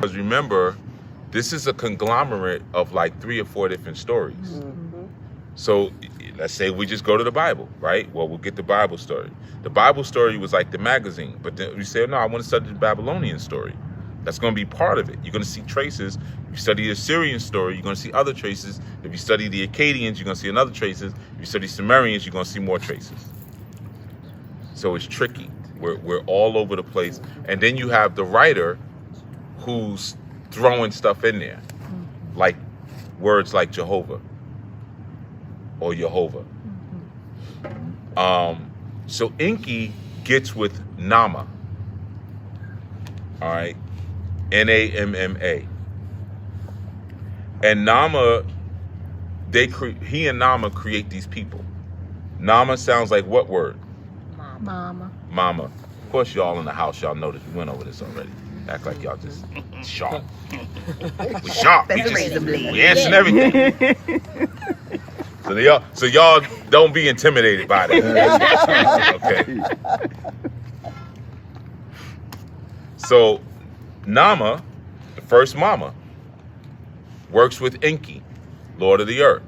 Because remember, this is a conglomerate of like 3 or 4 different stories. So let's say we just go to the Bible, right? Well, we'll get the Bible story. The Bible story was like the magazine, but then we say, no, I want to study the Babylonian story. That's going to be part of it. You're going to see traces. If you study the Assyrian story, you're going to see other traces. If you study the Akkadians, you're going to see another traces. If you study Sumerians, you're going to see more traces. So it's tricky. We're all over the place. And then you have the writer who's throwing stuff in there, like words like Jehovah or Yehovah. So Enki gets with Nama. All right, Namma. And Nama, he and Nama create these people. Nama sounds like what word? Mama. Mama. Of course, y'all in the house, y'all know this. We went over this already. Act like y'all just sharp. We sharp. We answering everything. So y'all don't be intimidated by that. Okay. So Nama, the first mama, works with Enki, Lord of the Earth.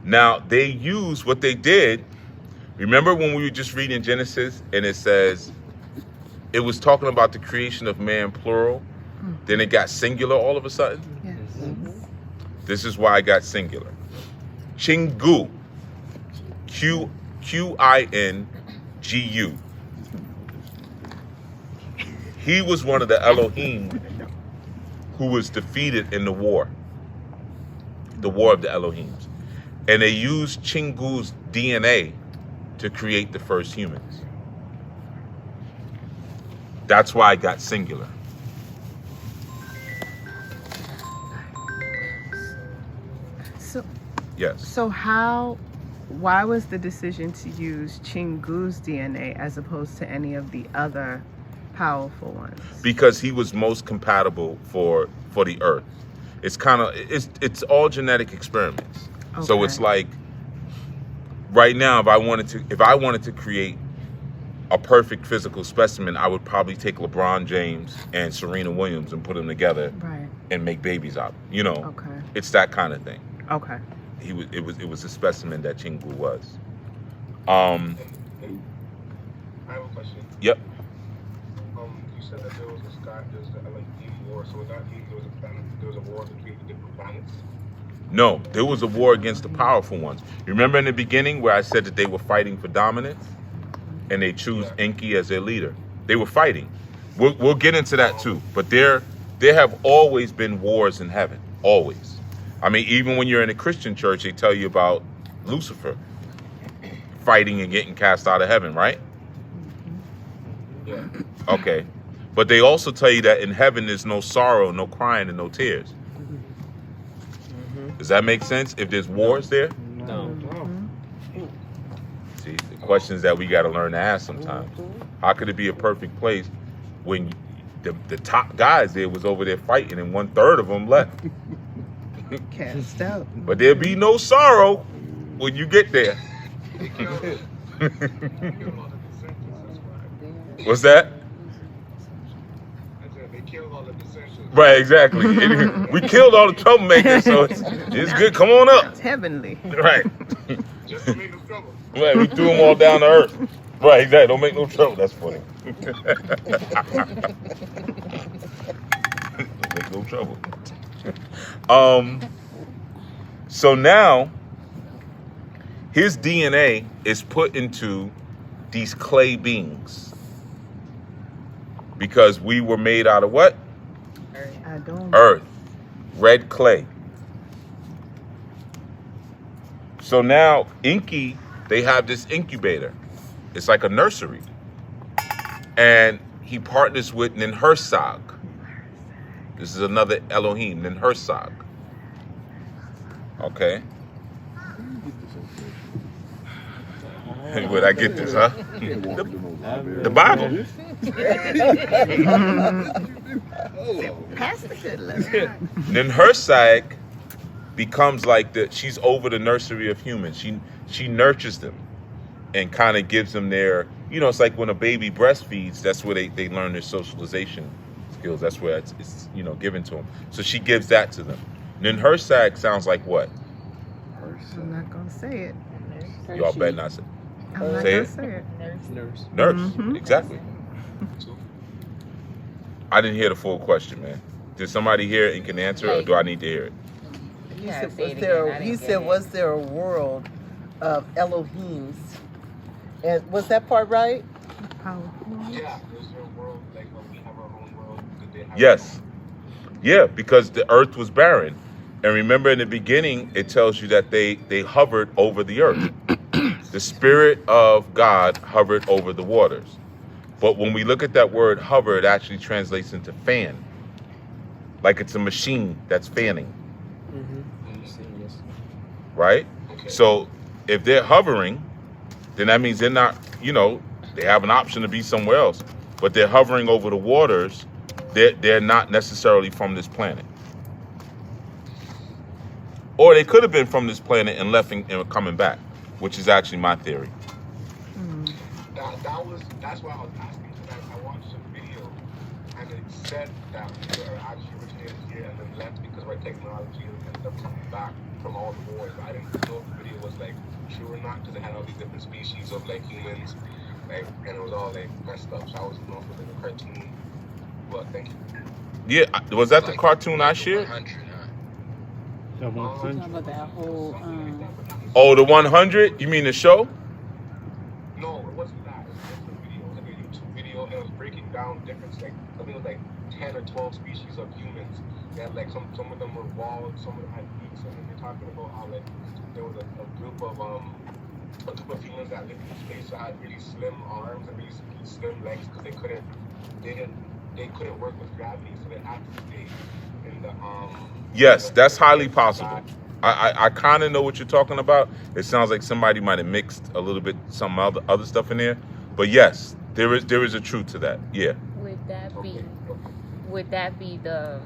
Now they use what they did. Remember when we were just reading Genesis and it says it was talking about the creation of man plural, then it got singular all of a sudden? Yes. This is why I got singular. Chingu, Qingu. He was one of the Elohim who was defeated in the war of the Elohims. And they used Chingu's DNA to create the first humans. That's why I got singular. So Yes. So why was the decision to use Chingu's DNA as opposed to any of the other powerful ones? Because he was most compatible for the earth. It's kind of, it's all genetic experiments. Okay. So it's like, right now, if I wanted to create a perfect physical specimen, I would probably take LeBron James and Serena Williams and put them together, right, and make babies out. You know, okay, it's that kind of thing. Okay. It was a specimen that Chingu was. I have a question. Yep. You said that there was the Elohim war, so that means there was a war between the different planets? No, there was a war against the powerful ones. Remember in the beginning where I said that they were fighting for dominance, and they choose Enki as their leader? They were fighting. We'll get into that too. But there have always been wars in heaven, always. I mean, even when you're in a Christian church, they tell you about Lucifer fighting and getting cast out of heaven, right? Yeah. Okay. But they also tell you that in heaven there's no sorrow, no crying, and no tears. Does that make sense? If there's wars there? No. See, the questions that we got to learn to ask sometimes. How could it be a perfect place when the top guys there was over there fighting and 1/3 of them left? Cast out. But there'll be no sorrow when you get there. What's that? They killed all the dissensions. Right, exactly. We killed all the troublemakers, so it's good. Come on up. It's heavenly. Right. Just to make them trouble. Right, we threw them all down to earth. Right, exactly. Don't make no trouble. That's funny. Don't make no trouble. So now his DNA is put into these clay beings because we were made out of what? Earth. Red clay. So now Enki, they have this incubator. It's like a nursery. And he partners with Ninhursag. This is another Elohim, Ninhursag. Okay. Where'd I get this, huh? The Bible. Pass the good luck. Ninhursag becomes like she's over the nursery of humans. She nurtures them and kind of gives them their, it's like when a baby breastfeeds, that's where they learn their socialization skills. That's where it's given to them. So she gives that to them. And then her sag sounds like what? I'm not gonna say it. Y'all better not say. I'm not Say gonna it. say it. Nurse. Mhm. Exactly. I didn't hear the full question, man. Did somebody hear it and can answer, or do I need to hear it? He Yeah, said, say it was there, again. I he didn't said, get it. was there a world of Elohims? And was that part right? Powerful. Yeah, is there a world like we have our own world? Did they have Yes. Yeah, because the earth was barren. And remember in the beginning, it tells you that they hovered over the earth. The Spirit of God hovered over the waters. But when we look at that word hover, it actually translates into fan. Like it's a machine that's fanning, right? Okay. So if they're hovering, then that means they're not, they have an option to be somewhere else. But they're hovering over the waters. They're not necessarily from this planet. Or they could have been from this planet and left and coming back, which is actually my theory. That's why I was asking, because I watched a video and it said that we were actually originated here and then left because of our technology and ended up coming back from all the wars. I didn't know if the video was like true or not because it had all these different species of like humans, like, and it was all like messed up. So I was know if it was like a cartoon. But thank you. Yeah, was that the cartoon I shared? 100, huh? The 100. Talking about that whole, Oh, the 100? You mean the show? No, it wasn't that. It was just a video. It was like a YouTube video, and it was breaking down different, like, I think it was like 10 or 12 species of humans. They had like some of them were walled, some of them had beaks, and then they're talking about how like there was a group of humans that lived in space that had really slim arms and really slim legs because they couldn't work with gravity, so they had to stay in the Yes, that's highly possible. I kind of know what you're talking about. It sounds like somebody might have mixed a little bit some other stuff in there, but yes, there is a truth to that. Yeah. Would that be the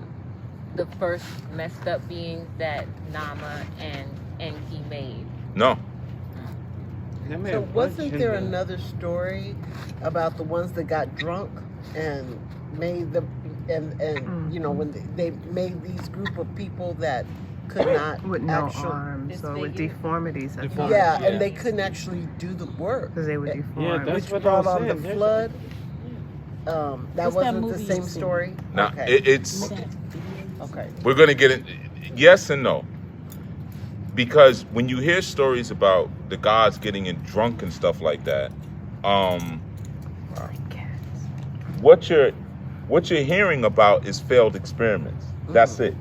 first messed up beings that Nama and Enki made? No. So wasn't there another story about the ones that got drunk and made the when they made these group of people that could not With no actually, arms or with deformities. I think. yeah, and they couldn't actually do the work. Because they were deformed. that's Which what brought I on was the saying. flood. That What's that wasn't the movie same you seen? story. Now Okay. it's Okay. we're gonna get it. Yes and no. Because when you hear stories about the gods getting in drunk and stuff like that, what you're hearing about is failed experiments. That's it.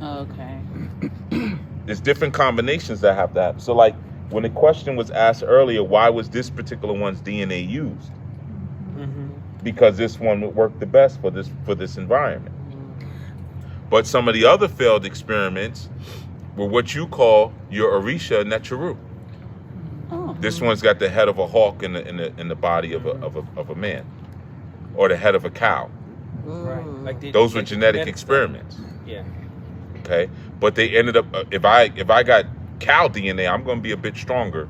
okay. There's different combinations that have to happen. So like when the question was asked earlier, why was this particular one's DNA used? Because this one would work the best for this environment. But some of the other failed experiments were what you call your Orisha Necharu. Oh. This one's got the head of a hawk in the body of a man, or the head of a cow. Right. Like Those were genetic experiments. Yeah. Okay, but they ended up. If I got cow DNA, I'm going to be a bit stronger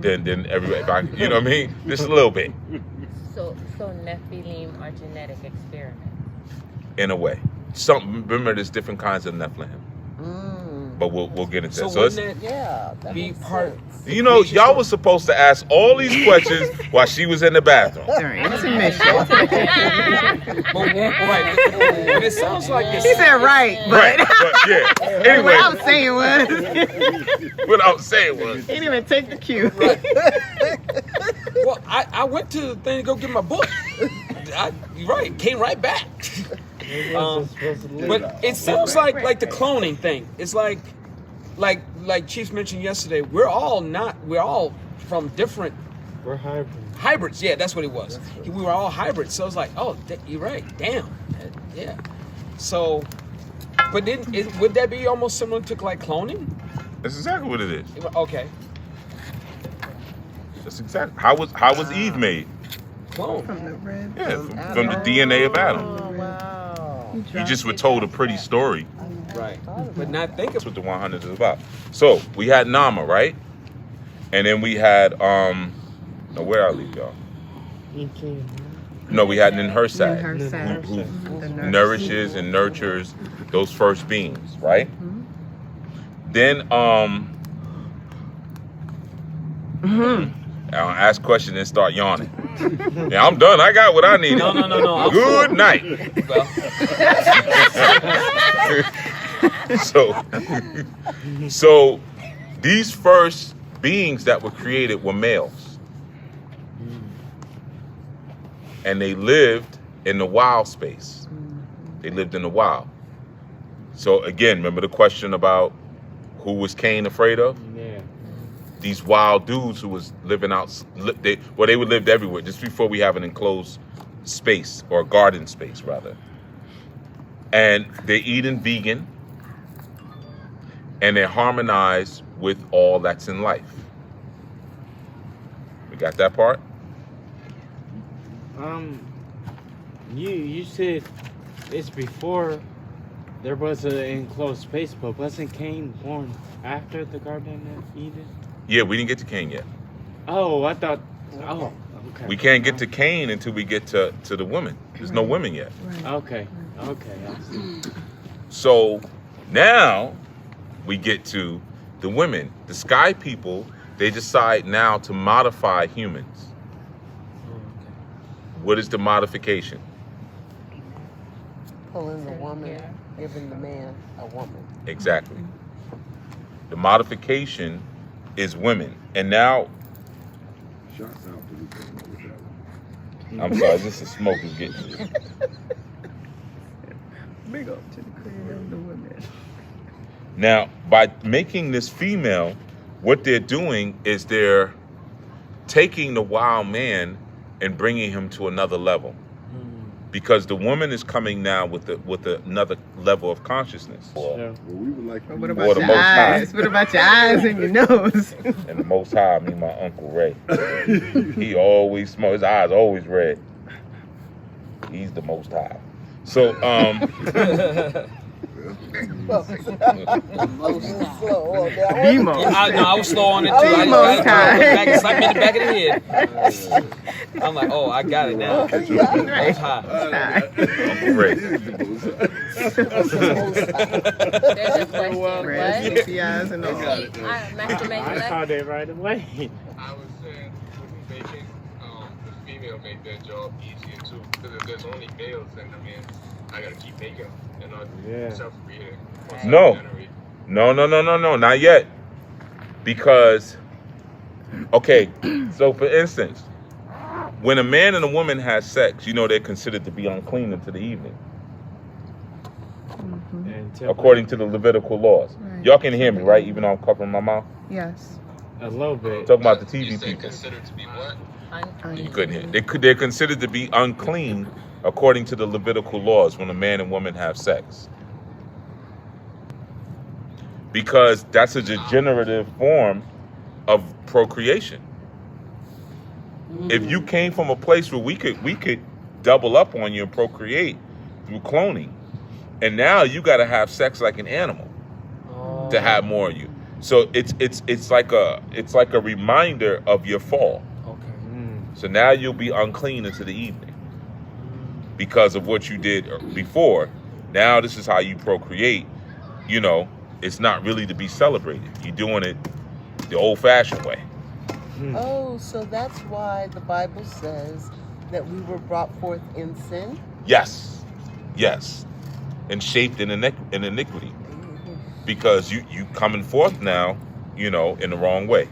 than everybody. You know what I mean? Just a little bit, So Nephilim are genetic experiments. in a way. Remember, there's different kinds of Nephilim, but we'll get into So that. So wouldn't it's, that Yeah. That be makes part? sense. you know, y'all was supposed to ask all these questions while she was in the bathroom. During intermission. Right. But it sounds like He said right, Right, but but yeah. Anyway, what I was saying was, what I was saying was, he didn't even take the cue. Well, I went to the thing to go get my book. You're right, came right back. But it sounds like the cloning thing. It's like Chief mentioned yesterday. We're all from different We're hybrid. hybrids. Yeah, that's what it was. We were all hybrids. So it's like, oh, you're right. Damn. Yeah. So, but would that be almost similar to like cloning? that's exactly what it is. Okay, That's exactly how was Eve made? clone. From the red. Yeah, from the DNA of Adam. Oh, wow. You just were told a pretty story. Right. But not think That's of what the 100 is about. So we had Nama, right? And then we had now where I leave y'all? No, we had Ninhursag. Ninhursag. Who The nurse. nourishes and nurtures those first beings, right? Then I'll ask questions and start yawning. Yeah, I'm done. I got what I need. No. I'm Good full. night. Well, So these first beings that were created were males. And they lived in the wild space. They lived in the wild. So again, remember the question about who was Cain afraid of? Yeah. These wild dudes who was living out, they would live everywhere just before we have an enclosed space or a garden space rather. And they're eating vegan and they're harmonized with all that's in life. We got that part? You said it's before there was an enclosed space, but wasn't Cain born after the Garden of Eden? Yeah, we didn't get to Cain yet. Oh, I thought. Oh, okay. We can't get to Cain until we get to the women. There's no women yet. Okay. I see. So now we get to the women. The sky people, they decide now to modify humans. What is the modification? Pulling the woman, giving the man a woman. Exactly. The modification is women. And now, Shots out to the thing with that one. I'm sorry, this is smoke is getting me. Big up to the creator of the women. Now, by making this female, what they're doing is they're taking the wild man and bringing him to another level. Because the woman is coming now with another level of consciousness. Sure. Well, we would like to What be- about the your Most High. eyes? What about your eyes and your nose? And the Most High, I mean my Uncle Ray. He always smokes. His eyes always red. He's the Most High. So, The most. I was slow on it too. The most high. Slap me in the back of the head. I'm like, oh, I got it now. Most high. Uncle Ray. There's a question. Red, What? sexy eyes and all. Master Made I left. caught it right away. I was saying, with making the female make their job easier too. Because if there's only males, then I mean, I gotta keep making them and not Yeah. self-creating. or No. self-generate. No, not yet. Because, okay, so for instance, when a man and a woman has sex, you know they're considered to be unclean into the evening, according to the Levitical laws. Right. Y'all can hear me, right? Even though I'm covering my mouth. Yes. A little bit. Talking about the You TV said people. considered to be what? You couldn't hear. They're considered to be unclean according to the Levitical laws when a man and woman have sex. Because that's a degenerative form of procreation. If you came from a place where we could double up on you and procreate through cloning, and now you got to have sex like an animal to have more of you. So it's like a reminder of your fall. So now you'll be unclean into the evening because of what you did before. Now this is how you procreate. You know, it's not really to be celebrated. You're doing it the old-fashioned way. Oh, so that's why the Bible says that we were brought forth in sin? Yes, and shaped in iniquity, because you coming forth now, you know, in the wrong way.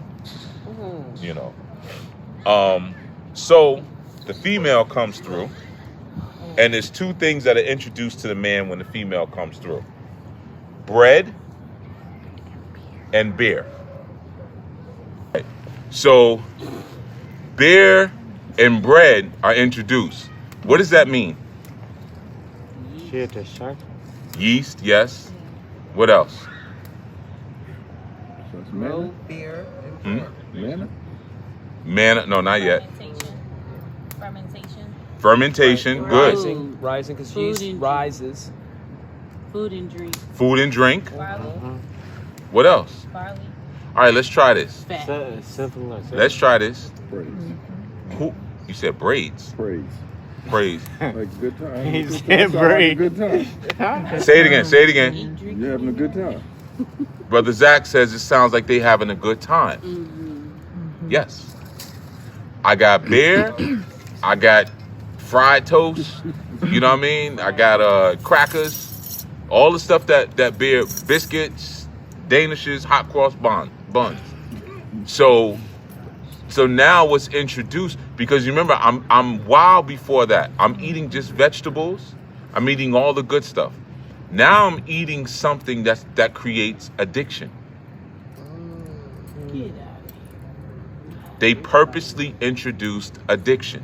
You know, so the female comes through, and there's two things that are introduced to the man when the female comes through: bread and beer. So beer and bread are introduced. What does that mean? Shit, the shark. Yeast, yes. What else? So it's manna? Beer. Manna? Manna, no, not yet. Fermentation. Fermentation, good. Rising, because Food yeast and- rises. Food and drink. Food and drink. Barley. What else? Barley. All right, let's try this. Fat. Simple as that. Let's try this. Praise. Who? You said braids. Praise. Praise. Like good time. He Good said time. Sound like a breathe. good time. Say it again. Say it again. You're having a good time. Brother Zach says it sounds like they having a good time. Yes. I got beer. I got fried toast. You know what I mean? I got crackers. All the stuff that beer, biscuits, danishes, hot cross buns. So now what's introduced, because you remember I'm wild before that. I'm eating just vegetables. I'm eating all the good stuff. Now I'm eating something that creates addiction. Get out. They purposely introduced addiction.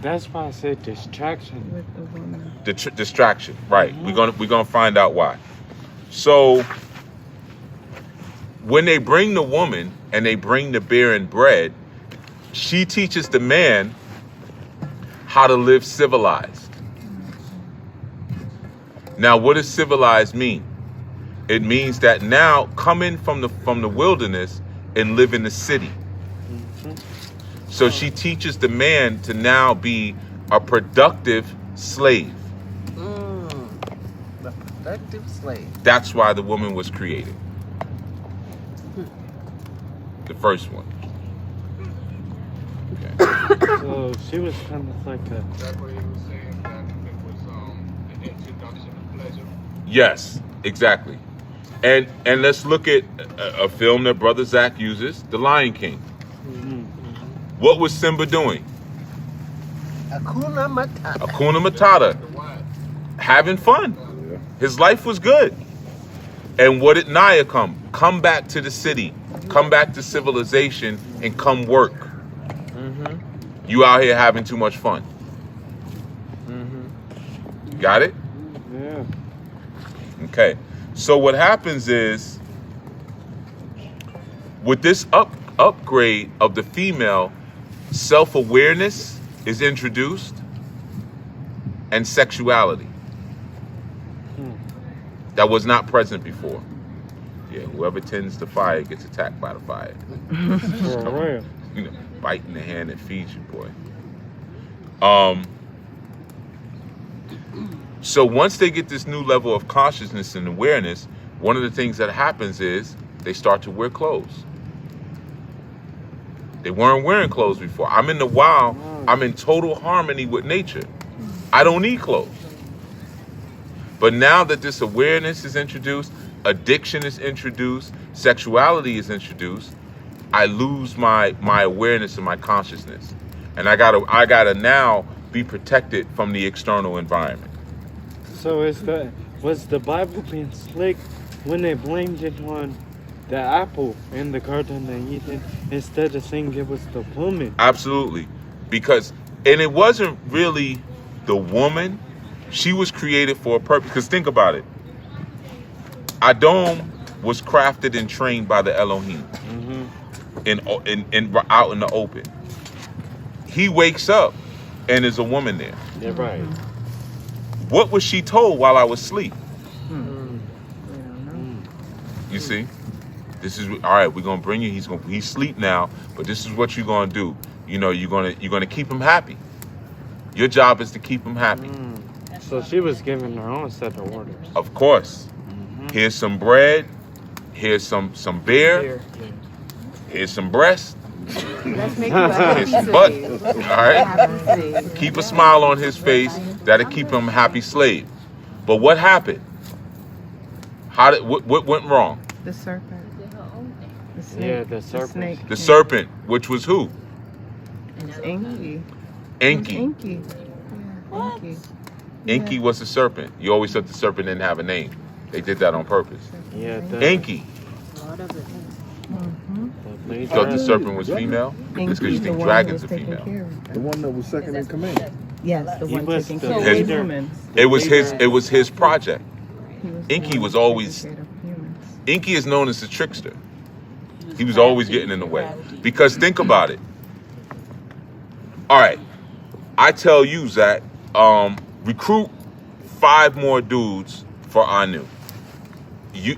That's why I said distraction. With the woman. Distraction, right? We're gonna find out why. So when they bring the woman and they bring the beer and bread, she teaches the man how to live civilized. Now, what does civilized mean? It means that now come in from the wilderness and live in the city. So she teaches the man to now be a productive slave. The productive slave. That's why the woman was created. The first one. Okay. So she was kind of like a. That's what he was saying, that it was the introduction of pleasure. Yes, exactly. And let's look at a film that Brother Zach uses, The Lion King. What was Simba doing? Hakuna Matata. Hakuna Matata. Having fun. Yeah. His life was good. And what did Naya come? Come back to the city. Come back to civilization and come work. You out here having too much fun. Got it? Yeah. Okay. So what happens is, with this upgrade of the female, self-awareness is introduced and sexuality. That was not present before. Yeah, whoever tends the fire gets attacked by the fire. For real. You know, biting the hand that feeds you, boy. So once they get this new level of consciousness and awareness, one of the things that happens is they start to wear clothes. They weren't wearing clothes before. I'm in the wild. I'm in total harmony with nature. I don't need clothes. But now that this awareness is introduced, addiction is introduced, sexuality is introduced, I lose my awareness and my consciousness. And I gotta now be protected from the external environment. So was the Bible being slick when they blamed it on the apple in the Garden of Eden instead of saying it was the woman? Absolutely. And it wasn't really the woman. She was created for a purpose. Because think about it. Adam was crafted and trained by the Elohim in out in the open. He wakes up and there's a woman there. You're right. What was she told while I was asleep? You see? This is all right. We're gonna bring you. He's asleep now, but this is what you're gonna do. You know, you're gonna keep him happy. Your job is to keep him happy. So she was given her own set of orders. Of course. Here's some bread. Here's some beer. Here's some breast. Let's make you a happy Here's some butt. slave. All right. Happy slave. Keep a smile on his face. That'll keep him a happy slave. But what happened? What went wrong? The serpent. The snake. Yeah, the serpent. snake. The serpent, which was who? Enki. Enki. Enki. Yeah, Enki. Enki was the serpent. You always thought the serpent didn't have a name. They did that on purpose. Yeah, Enki. You thought the serpent was female? It's because you Enki, the think one dragons who are was taking female. care of The one that was second in command. Yes, the He one was taking the care of leader. humans. It was his project. He was the Enki one was taking always- care of humans. Enki is known as the trickster. He was always getting in the way. Because think about it. All right. I tell you, Zach, recruit 5 more dudes for Anu.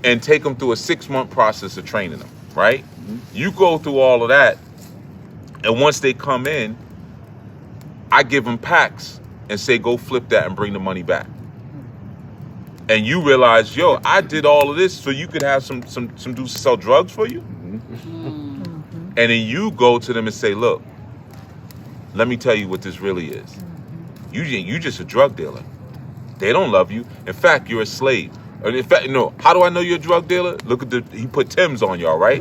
And take them through a 6-month process of training them, right? You go through all of that, and once they come in, I give them packs and say, go flip that and bring the money back. And you realize, yo, I did all of this so you could have some dudes sell drugs for you. And then you go to them and say, look, let me tell you what this really is. You just a drug dealer. They don't love you. In fact, you're a slave. In fact, no. How do I know you're a drug dealer? Look at he put Timbs on y'all, right?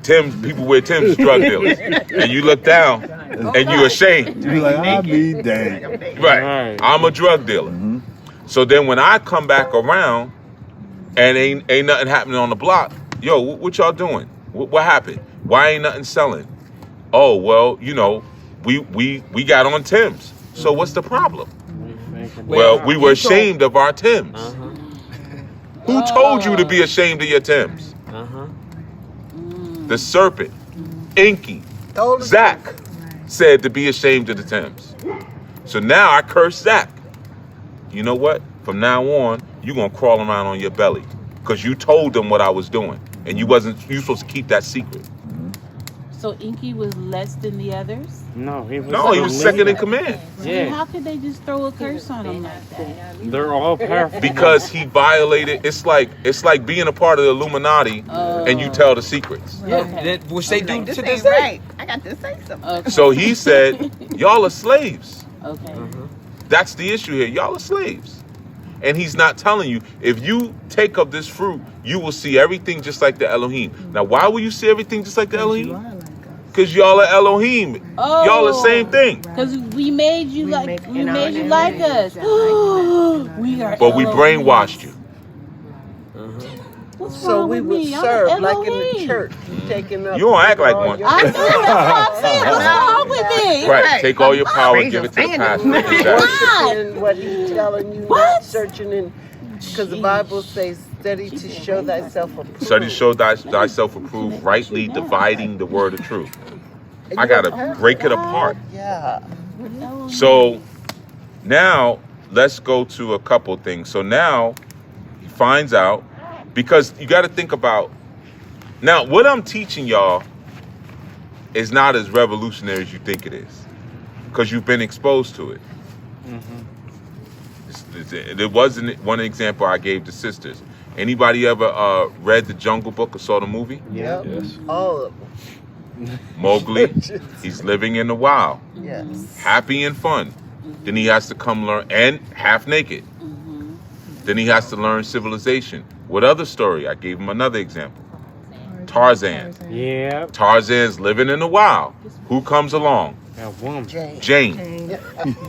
Timbs, people wear Timbs, drug dealers. And you look down and you're ashamed. You be like, I'll be dang. Right. I'm a drug dealer. So then when I come back around and ain't nothing happening on the block, yo, what y'all doing? What happened? Why ain't nothing selling? Oh, well, you know, we got on Timbs. So what's the problem? Well, we were ashamed of our Timbs. Who told you to be ashamed of your Timbs? The serpent, Inky, Zach said to be ashamed of the Timbs. So now I curse Zach. You know what? From now on, you're going to crawl around on your belly because you told them what I was doing. And you supposed to keep that secret. So Inky was less than the others? No, he was second in command. Yeah. How could they just throw a curse on him like that? They're all powerful. Because he violated. It's like being a part of the Illuminati and you tell the secrets. Which they do to This this ain't day. right. I got to say something. Okay. So he said, y'all are slaves. Okay. That's the issue here. Y'all are slaves. And he's not telling you, if you take of this fruit, you will see everything just like the Elohim. Now, why will you see everything just like the Elohim? Because y'all are Elohim. Y'all the same thing. Because we made you like us. We are. But we brainwashed you. What's So wrong we with would me? I'm serve an like in the Elohim. church, taking up. You don't act like all one. your- I know, that's what I'm saying. What's wrong with me? Right. Take all your power, give it to the Praise pastor. him. Exactly. Worshiping what he's telling you, not What? searching in, because the Bible says, "Study to show thyself approved." Study show thyself approved, rightly dividing the word of truth. I gotta break it apart. Yeah. So now let's go to a couple things. So now he finds out, because you got to think about, now what I'm teaching y'all is not as revolutionary as you think it is, because you've been exposed to it. There wasn't one example I gave the sisters. Anybody ever read The Jungle Book or saw the movie? Yep. Yes. All of them. Mowgli, he's living in the wild, Yes. happy and fun. Then he has to come learn, and half naked. Then he has to learn civilization. What other story? I gave him another example. Tarzan. Yeah. Tarzan's living in the wild. Who comes along? That woman. Jane.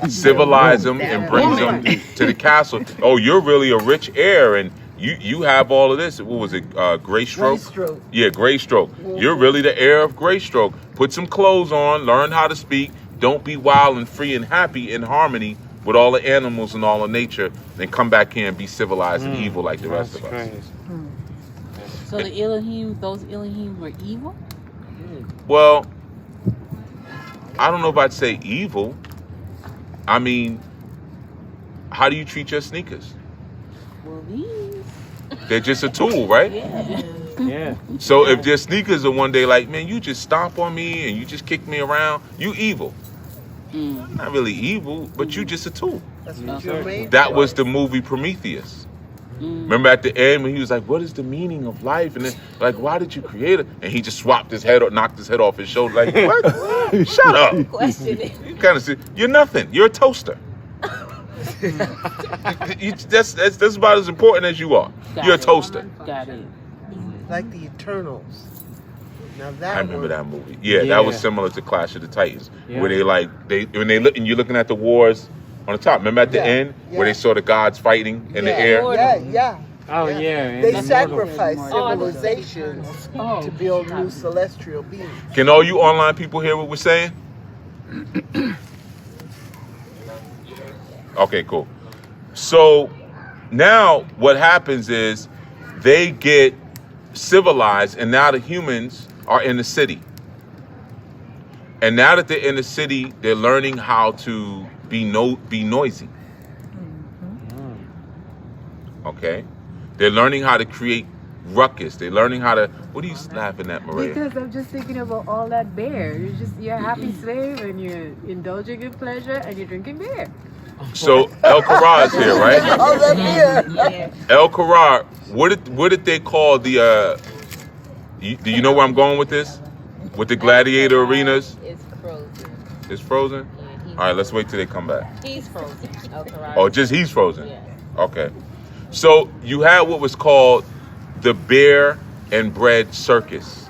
Civilize him and brings him to the castle. Oh, you're really a rich heir, and you have all of this. What was it? Greystroke? Greystroke. Yeah, Greystroke. You're really the heir of Greystroke. Put some clothes on, learn how to speak. Don't be wild and free and happy in harmony with all the animals and all of nature. Then come back here and be civilized and evil like the rest of us. Crazy. So the Elohim, those Elohim were evil? Well, I don't know if I'd say evil. I mean, how do you treat your sneakers? Well, these. They're just a tool, right? Yeah. Yeah. So if your sneakers are one day like, man, you just stomp on me and you just kick me around, you evil. I'm not really evil, but you just a tool. That's what you're made That for. was the movie Prometheus. Remember at the end when he was like, what is the meaning of life? And then, like, why did you create it? And he just swapped his head or knocked his head off his shoulder. Like, what? Shut up. Question it. You kind of see, you're nothing. You're a toaster. That's about as important as you are. You're a toaster. Got it. like the Eternals. Now that I remember one, that movie. Yeah, that was similar to Clash of the Titans, where they when they look and you're looking at the wars on the top. Remember at the end where they saw the gods fighting in the air. Yeah. Oh yeah. They and sacrifice Oh, civilizations to build new celestial beings. Can all you online people hear what we're saying? Okay, cool. So now what happens is they get civilized, and now the humans are in the city. And now that they're in the city, they're learning how to be noisy. Okay? They're learning how to create ruckus. They're learning how to. What are you laughing at, Maria? Because I'm just thinking about all that beer. You're a happy slave and you're indulging in pleasure and you're drinking beer. So El Karar is here, right? All that beer. El Karar. What did they call the? Do you know where I'm going with this? With the gladiator arenas? It's frozen. It's frozen. Yeah, All right, let's wait till they come back. he's frozen. El Karar. Oh, just he's frozen. Yeah. Okay. So you had what was called the beer and bread circus.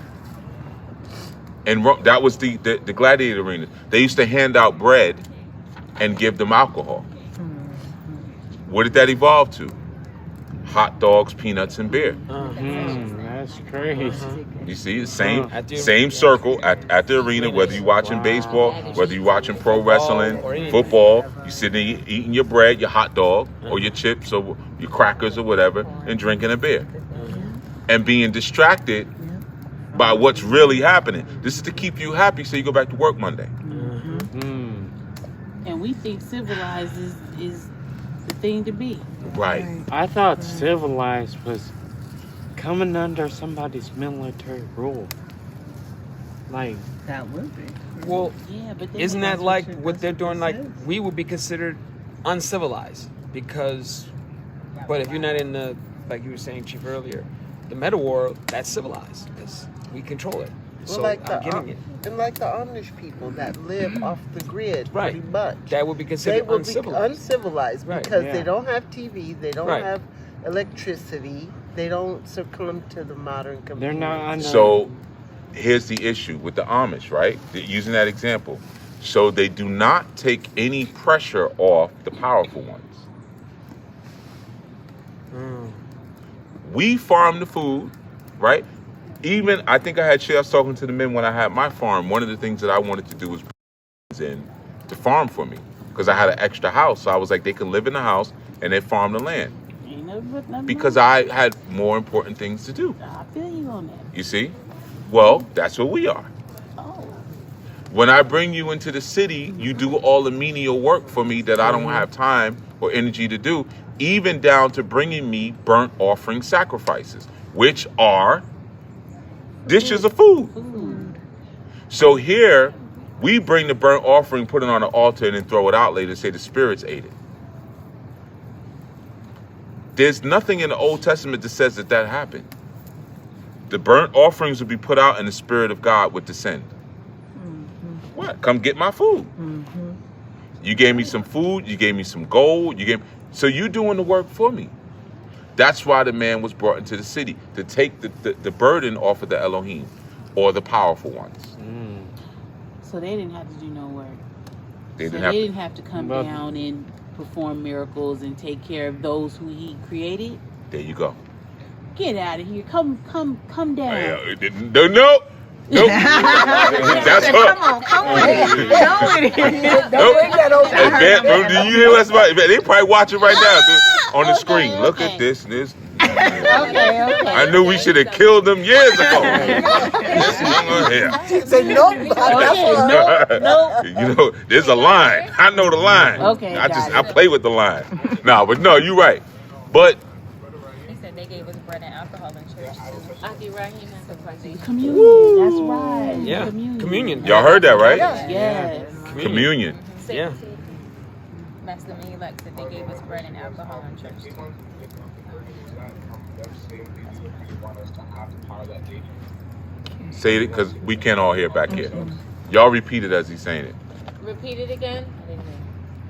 And that was the gladiator arena. They used to hand out bread and give them alcohol. What did that evolve to? Hot dogs, peanuts, and beer. That's crazy. You see, same circle at the arena, whether you're watching baseball, whether you're watching pro wrestling, football, you sitting there eating your bread, your hot dog, or your chips, or your crackers, or whatever, and drinking a beer. And being distracted by what's really happening. This is to keep you happy so you go back to work Monday. And we think civilized is the thing to be. Right. I thought civilized was coming under somebody's military rule. Like, That would be. Well, Yeah, but then isn't that's that like you're- what they're that's doing? what Like it says. we would be considered uncivilized because, but if you're not in the, like you were saying, Chief, earlier, the meta world, that's civilized because we control it. Well, So like I'm getting it. and like the Amish people that live off the grid, Right. pretty much. That would be They considered will be uncivilized. uncivilized Right. because Yeah. they don't have TV, they don't Right. have electricity, they don't succumb to the modern computer. they're not under. So here's the issue with the Amish, right? Using that example. So they do not take any pressure off the powerful ones. We farm the food, right? Even, I think I was talking to the men when I had my farm. One of the things that I wanted to do was in to farm for me because I had an extra house. So I was like, they can live in the house and they farm the land Ain't nothing but nothing because wrong. I had more important things to do. I feel you on that. You see? Well, that's what we are. Oh. When I bring you into the city, you do all the menial work for me that I don't have time or energy to do, even down to bringing me burnt offering sacrifices, which are dishes of food. So here, we bring the burnt offering, put it on the altar, and then throw it out later and say the spirits ate it. There's nothing in the Old Testament that says that happened. The burnt offerings would be put out and the Spirit of God would descend. What? Come get my food. You gave me some food. You gave me some gold. So you doing the work for me. That's why the man was brought into the city, to take the burden off of the Elohim or the powerful ones. So they didn't have to do no work. They So didn't they have didn't have to come But- down and perform miracles and take care of those who he created. There you go. Get out of here. Come down. No. Nope. That's her. Come on. No, it isn't. Nope. And Ben, do you hear what's about? They probably watching right now on the screen. Okay, Look okay. at this. Okay. I knew we should have killed them years ago. This woman here. Say no. No. You know, there's a line. I know the line. Okay, I got it. play with the line. But no, you're right. But He said they gave us bread and alcohol in church too. Aki Rahim has a question. Communion. That's right. Yeah, communion. y'all heard that, right? Yes. Communion. Yeah. Master Elect said they gave us bread and alcohol in church too. Say it because we can't all hear back here. Y'all repeat it as he's saying it. Repeat it again.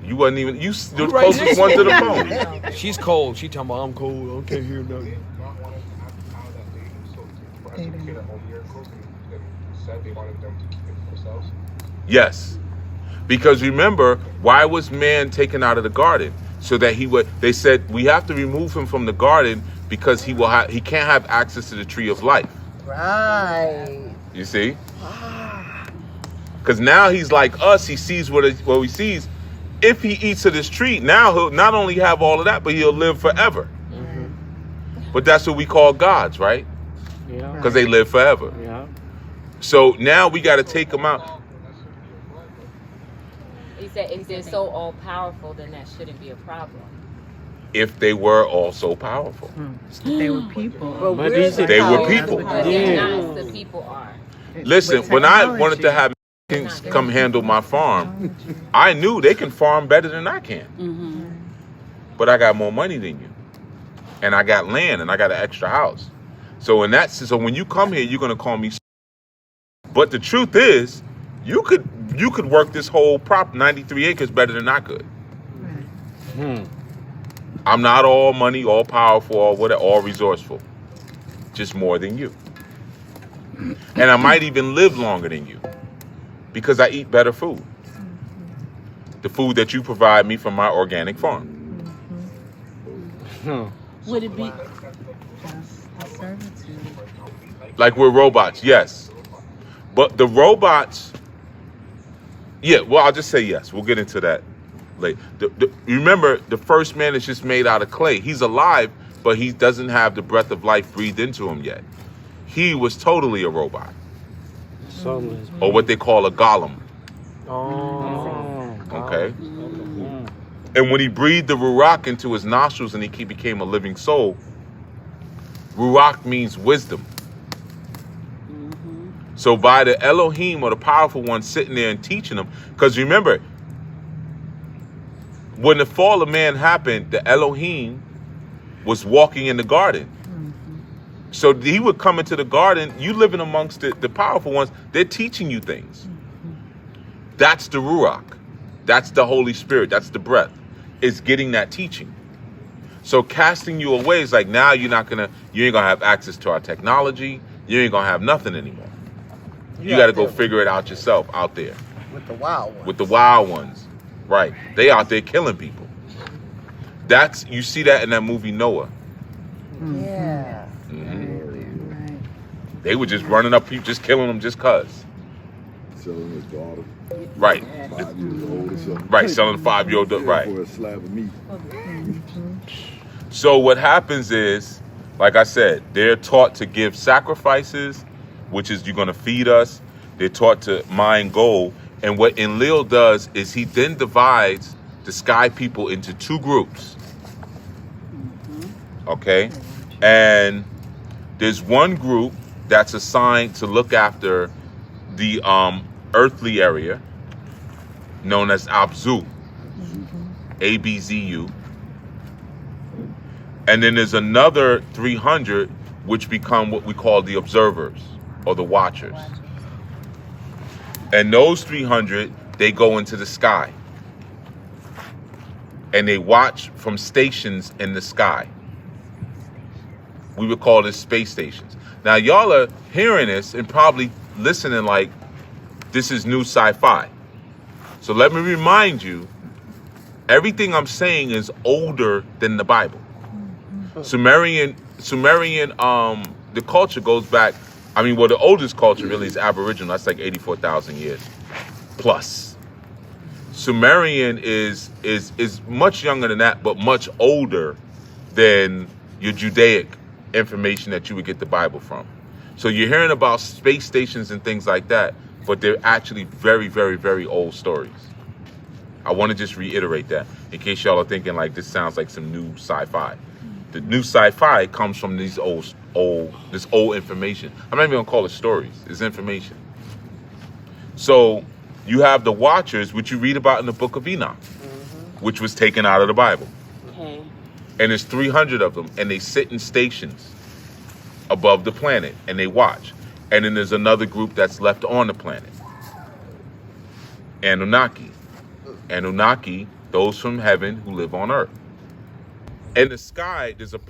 You wasn't even the Right closest next one to to the it. phone. She's cold. She talking about I'm cold. I can't hear nothing. Yes. Because remember, why was man taken out of the garden? So that they said we have to remove him from the garden because he can't have access to the tree of life. Right. You see? Because now he's like us, he sees what he sees. If he eats of this tree, now he'll not only have all of that, but he'll live forever. But that's what we call gods, right? Yeah. Because they live forever. Yeah. So now we got to take them out. He said if they're so all powerful, then that shouldn't be a problem. if they were also powerful. They were people. But But we're these the are- They were power. people. But they're not. The people are. Listen, With when I technology. wanted to have Mexicans come handle my farm, I knew they can farm better than I can. But I got more money than you. And I got land and I got an extra house. So in that sense, so when you come here, you're gonna call me. But the truth is, you could work this whole 93 acres better than I could. I'm not all money, all powerful, or whatever, all resourceful. Just more than you. And I might even live longer than you because I eat better food. The food that you provide me from my organic farm. Would it be? That's servitude. Like we're robots, yes. But the robots, yeah, well, I'll just say yes. We'll get into that later. Remember, the first man is just made out of clay. He's alive, but he doesn't have the breath of life breathed into him yet. He was totally a robot, Soulless. or what they call a golem, Oh. okay? And when he breathed the Ruach into his nostrils and he became a living soul, Ruach means wisdom. So by the Elohim or the powerful one sitting there and teaching them, because remember, when the fall of man happened, the Elohim was walking in the garden. So he would come into the garden, you living amongst the powerful ones, they're teaching you things. That's the Ruach. That's the Holy Spirit. That's the breath. It's getting that teaching. So casting you away is like, now you ain't gonna have access to our technology. You ain't gonna have nothing anymore. You gotta go figure it out yourself out there. With the wild ones. With the wild ones. Right. They out there killing people. You see that in that movie Noah. Yeah. Right. They were just running up people, just killing them just cuz. Selling his daughter, Right. 5 years old or something. Right, selling 5-year-old, right. For a slab of meat. So what happens is, like I said, they're taught to give sacrifices, which is you're going to feed us. They're taught to mine gold. And what Enlil does is he then divides the sky people into two groups. Okay? And there's one group that's assigned to look after the earthly area, known as Abzu, ABZU. And then there's another 300 which become what we call the observers or the watchers. And those 300, they go into the sky. And they watch from stations in the sky. We would call this space stations. Now y'all are hearing this and probably listening like this is new sci-fi. So let me remind you, everything I'm saying is older than the Bible. Sumerian, the culture goes back. The oldest culture really is Aboriginal. That's like 84,000 years plus. Sumerian is much younger than that, but much older than your Judaic information that you would get the Bible from. So you're hearing about space stations and things like that, but they're actually very, very, very old stories. I want to just reiterate that in case y'all are thinking like this sounds like some new sci-fi. The new sci-fi comes from this old information. I'm not even gonna call it stories. It's information. So you have the watchers, which you read about in the book of Enoch, which was taken out of the Bible. Okay. And there's 300 of them, and they sit in stations above the planet, and they watch. And then there's another group that's left on the planet. Anunnaki. Anunnaki, those from heaven who live on earth. In the sky, there's a